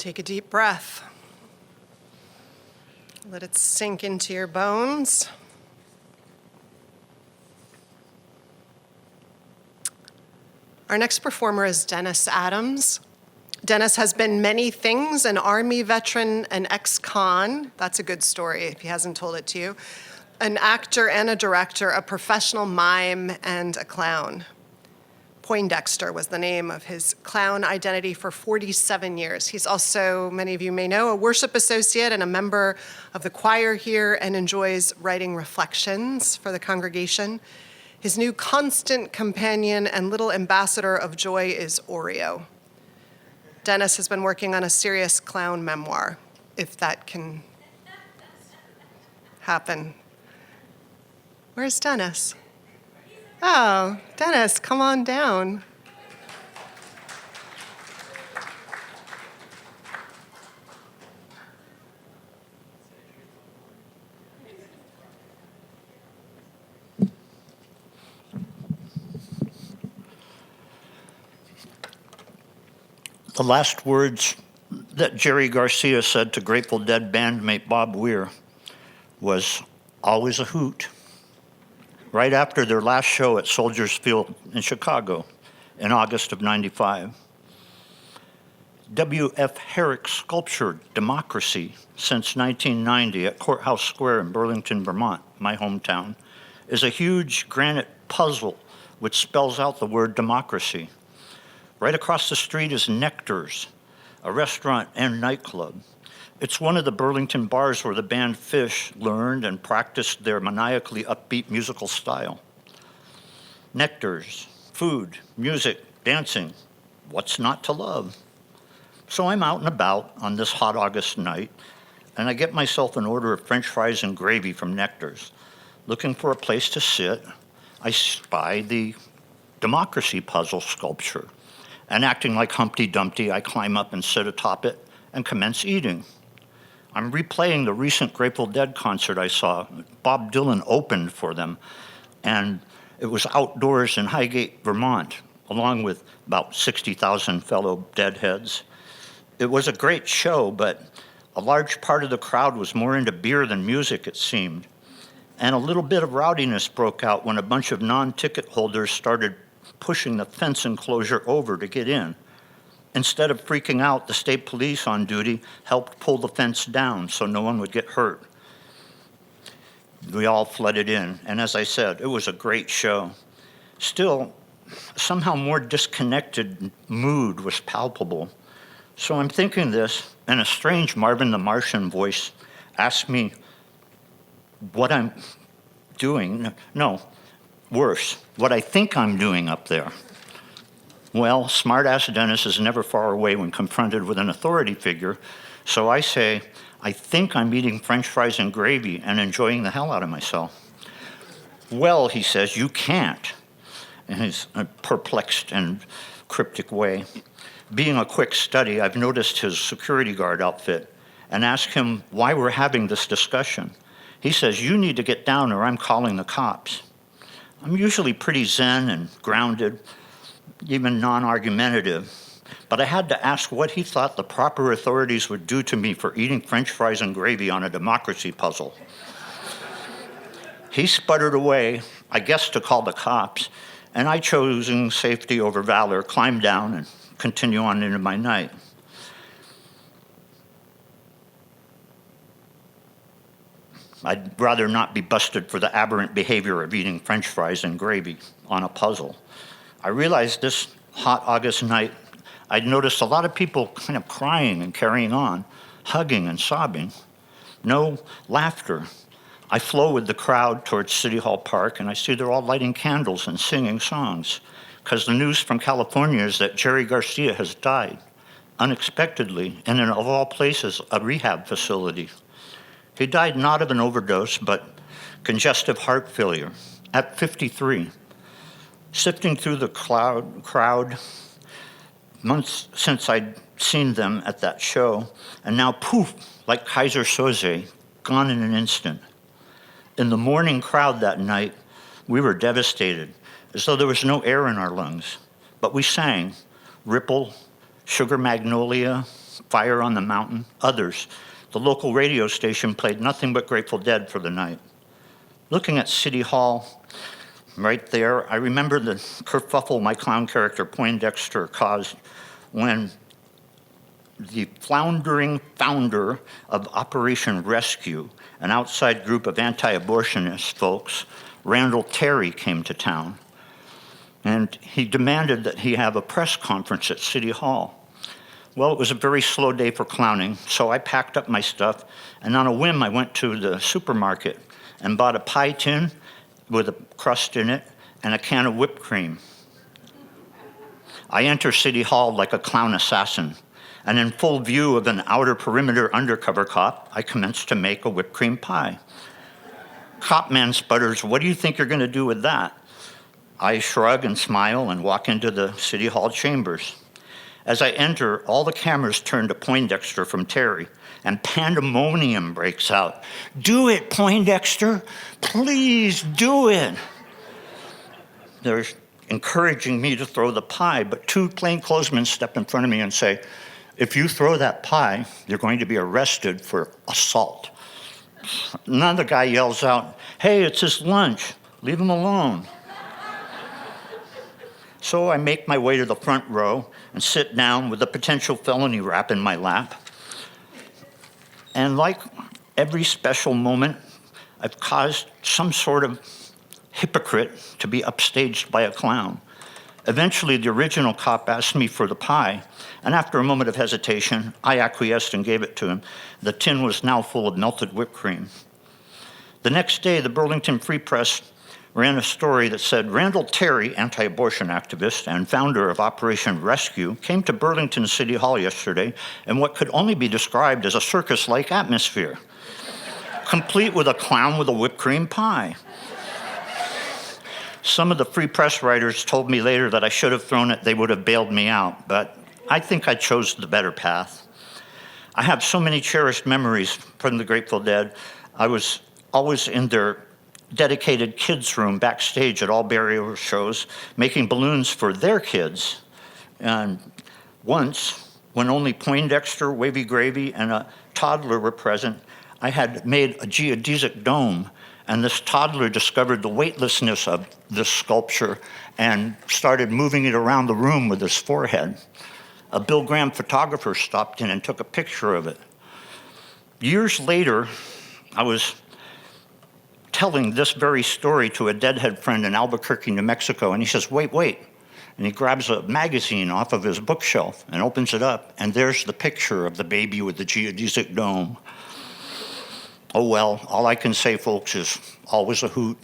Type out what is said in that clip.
Take a deep breath. Let it sink into your bones. Our next performer is Dennis Adams. Dennis has been many things: an Army veteran, an ex-con. That's a good story if he hasn't told it to you. An actor and a director, a professional mime, and a clown. Poindexter was the name of his clown identity for 47 years. He's also, many of you may know, a worship associate and a member of the choir here, and enjoys writing reflections for the congregation. His new constant companion and little ambassador of joy is Oreo. Dennis has been working on a serious clown memoir, if that can happen. Where's Dennis? Oh, Dennis, come on down. The last words that Jerry Garcia said to Grateful Dead bandmate Bob Weir was, "Always a hoot," right after their last show at Soldiers Field in Chicago in August of '95. W.F. Herrick's sculpture, Democracy, since 1990 at Courthouse Square in Burlington, Vermont, my hometown, is a huge granite puzzle which spells out the word democracy. Right across the street is Nectar's, a restaurant and nightclub. It's one of the Burlington bars where the band Fish learned and practiced their maniacally upbeat musical style. Nectar's, food, music, dancing, what's not to love? So I'm out and about on this hot August night, and I get myself an order of French fries and gravy from Nectar's. Looking for a place to sit, I spy the democracy puzzle sculpture, and acting like Humpty Dumpty, I climb up and sit atop it and commence eating. I'm replaying the recent Grateful Dead concert I saw. Bob Dylan opened for them, and it was outdoors in Highgate, Vermont, along with about 60,000 fellow Deadheads. It was a great show, but a large part of the crowd was more into beer than music, it seemed. And a little bit of rowdiness broke out when a bunch of non-ticket holders started pushing the fence enclosure over to get in. Instead of freaking out, the state police on duty helped pull the fence down so no one would get hurt. We all flooded in, and as I said, it was a great show. Still, somehow more disconnected mood was palpable. So I'm thinking this, and a strange Marvin the Martian voice asked me what I'm doing. No, worse, what I think I'm doing up there. Well, smart-ass Dennis is never far away when confronted with an authority figure, so I say, I think I'm eating French fries and gravy and enjoying the hell out of myself. Well, he says, you can't, in his perplexed and cryptic way. Being a quick study, I've noticed his security guard outfit and asked him why we're having this discussion. He says, you need to get down or I'm calling the cops. I'm usually pretty zen and grounded, even non-argumentative, but I had to ask what he thought the proper authorities would do to me for eating French fries and gravy on a democracy puzzle. He sputtered away, I guess to call the cops, and I, choosing safety over valor, climbed down and continue on into my night. I'd rather not be busted for the aberrant behavior of eating French fries and gravy on a puzzle. I realized this hot August night, I'd noticed a lot of people kind of crying and carrying on, hugging and sobbing. No laughter. I flow with the crowd towards City Hall Park, and I see they're all lighting candles and singing songs, because the news from California is that Jerry Garcia has died, unexpectedly, and in, of all places, a rehab facility. He died not of an overdose, but congestive heart failure at 53. Sifting through the crowd, months since I'd seen them at that show, and now poof, like Kaiser Soze, gone in an instant. In the morning crowd that night, we were devastated, as though there was no air in our lungs. But we sang Ripple, Sugar Magnolia, Fire on the Mountain, others. The local radio station played nothing but Grateful Dead for the night. Looking at City Hall, right there, I remember the kerfuffle my clown character Poindexter caused when the floundering founder of Operation Rescue, an outside group of anti-abortionist folks, Randall Terry, came to town. And he demanded that he have a press conference at City Hall. Well, it was a very slow day for clowning, so I packed up my stuff, and on a whim, I went to the supermarket and bought a pie tin with a crust in it and a can of whipped cream. I enter City Hall like a clown assassin, and in full view of an outer perimeter undercover cop, I commence to make a whipped cream pie. Cop man sputters, "What do you think you're going to do with that?" I shrug and smile and walk into the City Hall chambers. As I enter, all the cameras turn to Poindexter from Terry, and pandemonium breaks out. "Do it, Poindexter! Please do it!" They're encouraging me to throw the pie, but two plainclothesmen step in front of me and say, "If you throw that pie, you're going to be arrested for assault." Another guy yells out, "Hey, it's his lunch. Leave him alone." So I make my way to the front row and sit down with a potential felony rap in my lap. And like every special moment, I've caused some sort of hypocrite to be upstaged by a clown. Eventually, the original cop asked me for the pie, and after a moment of hesitation, I acquiesced and gave it to him. The tin was now full of melted whipped cream. The next day, the Burlington Free Press ran a story that said Randall Terry, anti-abortion activist and founder of Operation Rescue, came to Burlington City Hall yesterday in what could only be described as a circus-like atmosphere, complete with a clown with a whipped cream pie. Some of the Free Press writers told me later that I should have thrown it, they would have bailed me out, but I think I chose the better path. I have so many cherished memories from the Grateful Dead. I was always in their dedicated kids' room backstage at all burial shows, making balloons for their kids. And once, when only Poindexter, Wavy Gravy, and a toddler were present, I had made a geodesic dome, and this toddler discovered the weightlessness of this sculpture and started moving it around the room with his forehead. A Bill Graham photographer stopped in and took a picture of it. Years later, I was telling this very story to a deadhead friend in Albuquerque, New Mexico, and he says, wait. And he grabs a magazine off of his bookshelf and opens it up, and there's the picture of the baby with the geodesic dome. Oh well, all I can say, folks, is always a hoot.